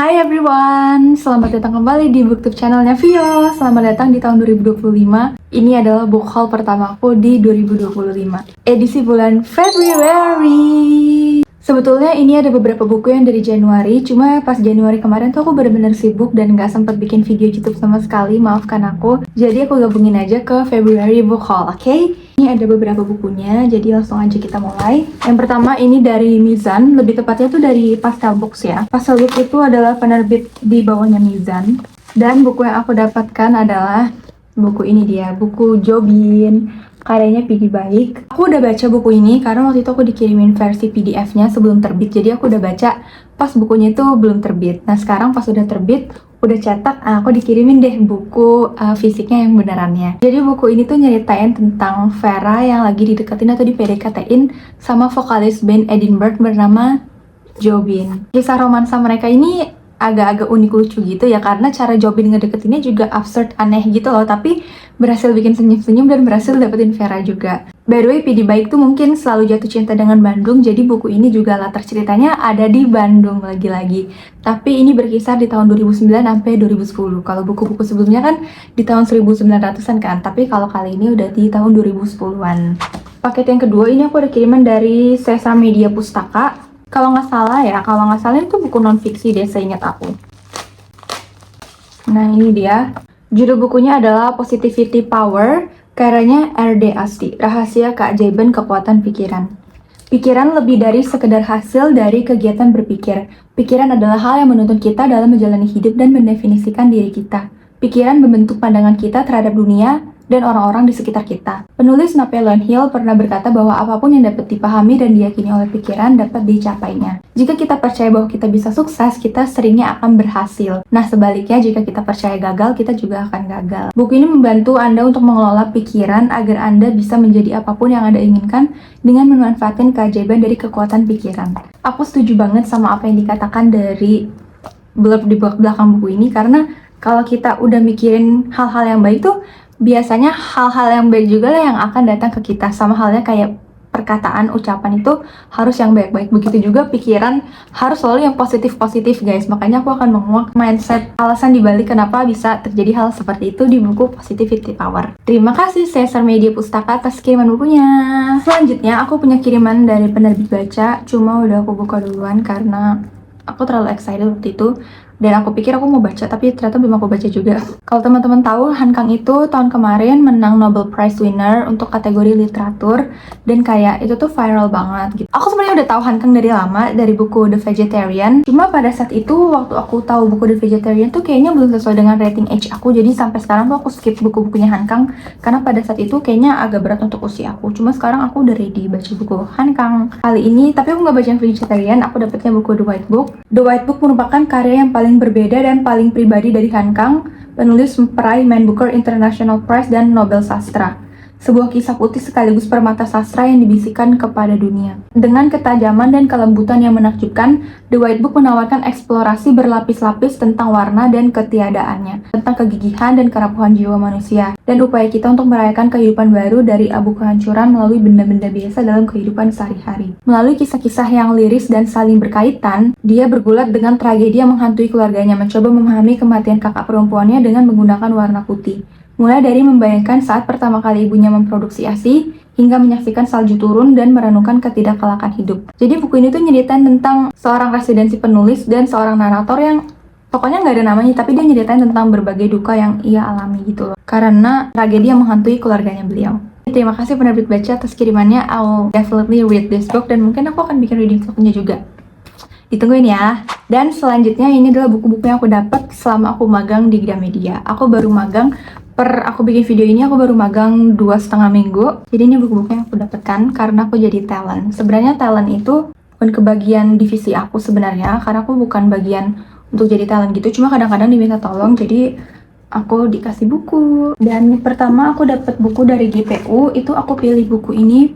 Hai everyone, selamat datang kembali di BookTube channelnya Vio. Selamat datang di tahun 2025. Ini adalah book haul pertamaku di 2025, edisi bulan February. Sebetulnya ini ada beberapa buku yang dari Januari, cuma pas Januari kemarin tuh aku bener-bener sibuk dan gak sempat bikin video YouTube sama sekali, maafkan aku. Jadi aku gabungin aja ke February book haul, oke? Ini ada beberapa bukunya, jadi langsung aja kita mulai. Yang pertama ini dari Mizan, lebih tepatnya tuh dari Pastel Books ya. Pastel Books itu adalah penerbit di bawahnya Mizan. Dan buku yang aku dapatkan adalah buku ini dia, buku Jobin, karyanya Pidi Baik. Aku udah baca buku ini karena waktu itu aku dikirimin versi PDF-nya sebelum terbit, jadi aku udah baca pas bukunya itu belum terbit. Nah sekarang pas udah terbit, udah cetak, aku dikirimin deh buku fisiknya yang benerannya. Jadi buku ini tuh nyeritain tentang Vera yang lagi dideketin atau di PDKT-in sama vokalis band Edinburgh bernama Jobin. Kisah romansa mereka ini agak-agak unik lucu gitu ya, karena cara Jobin ngedeketinnya juga absurd, aneh gitu loh, tapi berhasil bikin senyum-senyum dan berhasil dapetin Vera juga. By the way, Pidi Baik tuh mungkin selalu jatuh cinta dengan Bandung, jadi buku ini juga latar ceritanya ada di Bandung lagi-lagi. Tapi ini berkisar di tahun 2009 sampai 2010. Kalau buku-buku sebelumnya kan di tahun 1900-an kan, tapi kalau kali ini udah di tahun 2010-an. Paket yang kedua ini aku ada kiriman dari Sesa Media Pustaka. Kalau nggak salah itu buku non-fiksi deh, seingat aku. Nah ini dia. Judul bukunya adalah Positivity Power, karyanya R.D. Asti, Rahasia Keajaiban Kekuatan Pikiran. Pikiran lebih dari sekedar hasil dari kegiatan berpikir. Pikiran adalah hal yang menuntun kita dalam menjalani hidup dan mendefinisikan diri kita. Pikiran membentuk pandangan kita terhadap dunia dan orang-orang di sekitar kita. Penulis Napoleon Hill pernah berkata bahwa apapun yang dapat dipahami dan diyakini oleh pikiran dapat dicapainya. Jika kita percaya bahwa kita bisa sukses, kita seringnya akan berhasil. Nah, sebaliknya jika kita percaya gagal, kita juga akan gagal. Buku ini membantu Anda untuk mengelola pikiran agar Anda bisa menjadi apapun yang Anda inginkan dengan memanfaatkan keajaiban dari kekuatan pikiran. Aku setuju banget sama apa yang dikatakan dari blurb di belakang buku ini, karena kalau kita udah mikirin hal-hal yang baik tuh, biasanya hal-hal yang baik juga lah yang akan datang ke kita. Sama halnya kayak perkataan, ucapan itu harus yang baik-baik. Begitu juga pikiran harus selalu yang positif-positif guys. Makanya aku akan menguak mindset alasan dibalik kenapa bisa terjadi hal seperti itu di buku Positivity Power. Terima kasih Sesar Media Pustaka atas kiriman bukunya. Selanjutnya aku punya kiriman dari penerbit baca. Cuma udah aku buka duluan karena aku terlalu excited waktu itu. Dan aku pikir aku mau baca, tapi ternyata belum aku baca juga. Kalau teman-teman tahu, Han Kang itu tahun kemarin menang Nobel Prize winner untuk kategori literatur. Dan kayak itu tuh viral banget gitu. Aku sebenarnya udah tahu Han Kang dari lama, dari buku The Vegetarian. Cuma pada saat itu, waktu aku tahu buku The Vegetarian tuh kayaknya belum sesuai dengan rating age aku. Jadi sampai sekarang tuh aku skip buku-bukunya Han Kang. Karena pada saat itu kayaknya agak berat untuk usia aku. Cuma sekarang aku udah ready baca buku Han Kang kali ini. Tapi aku nggak baca yang Vegetarian, aku dapetnya buku The White Book. The White Book merupakan karya yang paling berbeda dan paling pribadi dari Han Kang, penulis peraih Man Booker International Prize dan Nobel Sastra. Sebuah kisah putih sekaligus permata sastra yang dibisikkan kepada dunia. Dengan ketajaman dan kelembutan yang menakjubkan, The White Book menawarkan eksplorasi berlapis-lapis tentang warna dan ketiadaannya, tentang kegigihan dan kerapuhan jiwa manusia, dan upaya kita untuk merayakan kehidupan baru dari abu kehancuran melalui benda-benda biasa dalam kehidupan sehari-hari. Melalui kisah-kisah yang liris dan saling berkaitan, dia bergulat dengan tragedi yang menghantui keluarganya, mencoba memahami kematian kakak perempuannya dengan menggunakan warna putih. Mulai dari membayangkan saat pertama kali ibunya memproduksi ASI, hingga menyaksikan salju turun dan merenungkan ketidakkalakan hidup. Jadi buku ini tuh nyeritain tentang seorang residensi penulis dan seorang narator yang pokoknya nggak ada namanya, tapi dia nyeritain tentang berbagai duka yang ia alami gitu loh. Karena tragedi yang menghantui keluarganya beliau. Terima kasih penerbit baca atas kirimannya. I'll definitely read this book dan mungkin aku akan bikin reading vlognya juga. Ditungguin ya. Dan selanjutnya ini adalah buku-buku yang aku dapat selama aku magang di Gramedia. Aku baru magang aku bikin video ini aku baru magang 2,5 minggu. Jadi ini buku-buku yang aku dapatkan karena aku jadi talent. Sebenarnya talent itu bukan kebagian divisi aku sebenarnya, karena aku bukan bagian untuk jadi talent gitu. Cuma kadang-kadang diminta tolong, jadi aku dikasih buku. Dan pertama aku dapat buku dari GPU. Itu aku pilih buku ini,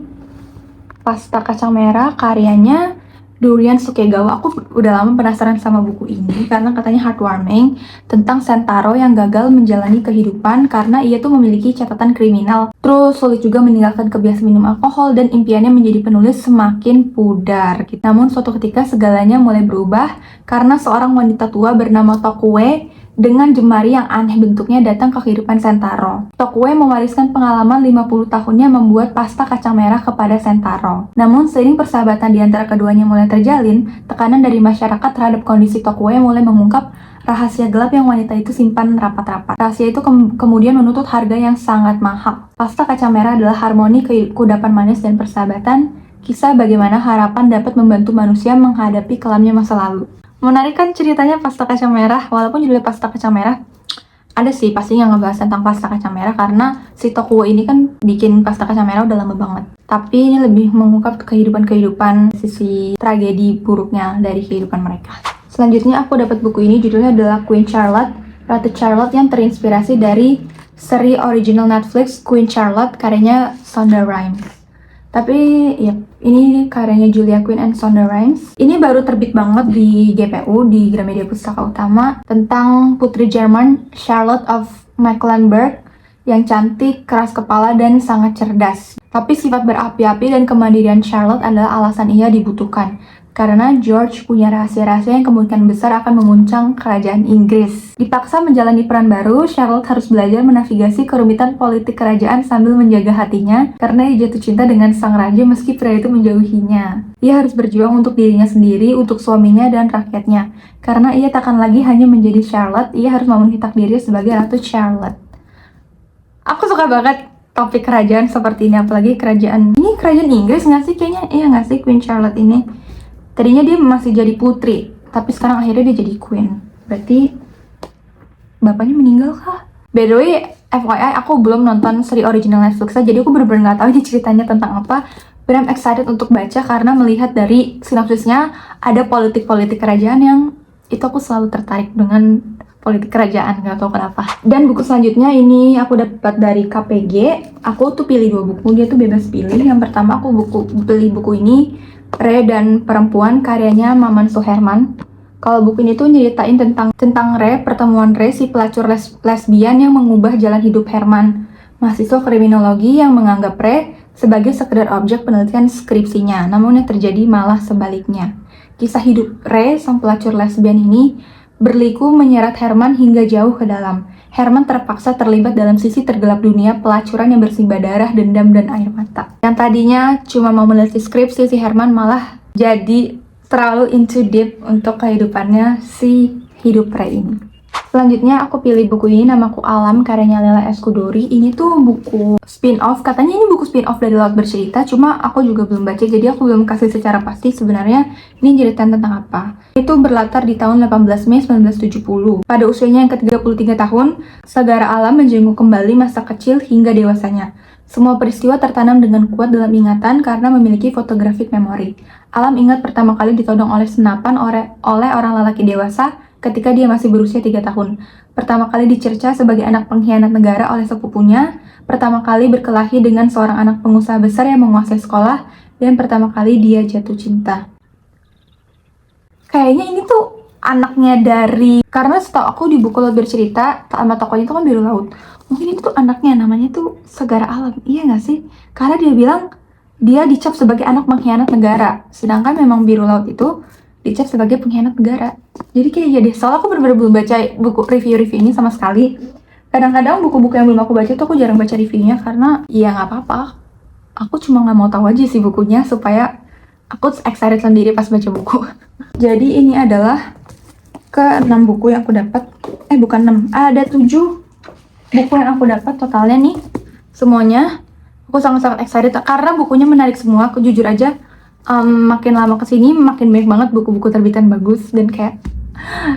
Pasta Kacang Merah, karyanya Durian Sukegawa. Aku udah lama penasaran sama buku ini karena katanya heartwarming tentang Sentaro yang gagal menjalani kehidupan karena ia tuh memiliki catatan kriminal. Terus sulit juga meninggalkan kebiasaan minum alkohol dan impiannya menjadi penulis semakin pudar. Namun suatu ketika segalanya mulai berubah karena seorang wanita tua bernama Tokue dengan jemari yang aneh bentuknya datang ke kehidupan Sentaro. Tokue mewariskan pengalaman 50 tahunnya membuat pasta kacang merah kepada Sentaro. Namun seiring persahabatan di antara keduanya mulai terjalin, tekanan dari masyarakat terhadap kondisi Tokue mulai mengungkap rahasia gelap yang wanita itu simpan rapat-rapat. Rahasia itu kemudian menuntut harga yang sangat mahal. Pasta kacang merah adalah harmoni kudapan manis dan persahabatan, kisah bagaimana harapan dapat membantu manusia menghadapi kelamnya masa lalu. Menarik kan ceritanya pasta kacang merah, walaupun judulnya pasta kacang merah, ada sih pasti yang ngebahas tentang pasta kacang merah karena si Tokuo ini kan bikin pasta kacang merah udah lama banget. Tapi ini lebih mengungkap kehidupan sisi tragedi buruknya dari kehidupan mereka. Selanjutnya aku dapat buku ini, judulnya adalah Queen Charlotte, Ratu Charlotte yang terinspirasi dari seri original Netflix Queen Charlotte karyanya Shonda Rhimes. Tapi ya, ini karyanya Julia Quinn and Shonda Rhimes. Ini baru terbit banget di GPU, di Gramedia Pustaka Utama, tentang putri Jerman Charlotte of Mecklenburg yang cantik, keras kepala, dan sangat cerdas. Tapi sifat berapi-api dan kemandirian Charlotte adalah alasan ia dibutuhkan. Karena George punya rahasia-rahasia yang kemungkinan besar akan menguncang kerajaan Inggris. Dipaksa menjalani peran baru, Charlotte harus belajar menavigasi kerumitan politik kerajaan sambil menjaga hatinya karena ia jatuh cinta dengan sang raja meski pria itu menjauhinya. Ia harus berjuang untuk dirinya sendiri, untuk suaminya dan rakyatnya. Karena ia takkan lagi hanya menjadi Charlotte, ia harus memenuhi takdirnya sebagai Ratu Charlotte. Aku suka banget topik kerajaan seperti ini, apalagi kerajaan Inggris nggak sih kayaknya? Iya nggak sih Queen Charlotte ini? Tadinya dia masih jadi putri, tapi sekarang akhirnya dia jadi queen. Berarti bapaknya meninggal kah? By the way, FYI, aku belum nonton seri original Netflix, jadi aku bener-bener gak tahu ini ceritanya tentang apa. But I'm excited untuk baca karena melihat dari sinopsisnya ada politik-politik kerajaan yang itu aku selalu tertarik dengan politik kerajaan, gak tahu kenapa. Dan buku selanjutnya ini aku dapat dari KPG. Aku tuh pilih 2 buku, dia tuh bebas pilih. Yang pertama aku beli buku ini, Re dan Perempuan, karyanya Maman Suherman. Kalau buku ini tuh nyeritain tentang Re, pertemuan Re, si pelacur lesbian yang mengubah jalan hidup Herman, mahasiswa kriminologi yang menganggap Re sebagai sekedar objek penelitian skripsinya, namun yang terjadi malah sebaliknya. Kisah hidup Re, sang pelacur lesbian ini, berliku menyeret Herman hingga jauh ke dalam. Herman terpaksa terlibat dalam sisi tergelap dunia pelacuran yang bersimbah darah, dendam, dan air mata. Yang tadinya cuma mau meneliti skripsi, si Herman malah jadi terlalu into deep untuk kehidupannya si hidup Re ini. Selanjutnya aku pilih buku ini, namaku Alam, karyanya Lela Eskudori. Ini tuh buku spin-off, katanya ini buku spin-off dari Laut Bercerita, cuma aku juga belum baca, jadi aku belum kasih secara pasti sebenarnya ini ceritaan tentang apa. Itu berlatar di tahun 18 Mei 1970. Pada usianya yang ke-33 tahun, Sagara Alam menjenguk kembali masa kecil hingga dewasanya. Semua peristiwa tertanam dengan kuat dalam ingatan karena memiliki photographic memory. Alam ingat pertama kali ditodong oleh senapan oleh orang lelaki dewasa ketika dia masih berusia 3 tahun. Pertama kali dicerca sebagai anak pengkhianat negara oleh sepupunya, pertama kali berkelahi dengan seorang anak pengusaha besar yang menguasai sekolah, dan pertama kali dia jatuh cinta. Kayaknya ini tuh anaknya dari, karena setahu aku di buku Laut Bercerita, nama tokonya itu kan Biru Laut. Mungkin itu tuh anaknya, namanya tuh Sagara Alam, iya gak sih? Karena dia bilang dia dicap sebagai anak pengkhianat negara, sedangkan memang Biru Laut itu dicap sebagai pengkhianat negara. Jadi kayak jadi, soalnya aku bener-bener belum baca buku review ini sama sekali. Kadang-kadang buku-buku yang belum aku baca tuh aku jarang baca reviewnya karena ya nggak apa-apa. Aku cuma nggak mau tahu aja sih bukunya supaya aku excited sendiri pas baca buku. Jadi ini adalah ke-6 buku yang aku dapat. Bukan 6, ada 7 buku yang aku dapat totalnya nih. Semuanya aku sangat-sangat excited karena bukunya menarik semua. Aku jujur aja makin lama kesini makin banyak banget buku-buku terbitan bagus, dan kayak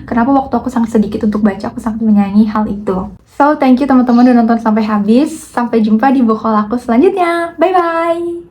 kenapa waktu aku sangat sedikit untuk baca, aku sangat menyayangi hal itu. So thank you teman-teman udah nonton sampai habis. Sampai jumpa di buku aku selanjutnya. Bye bye.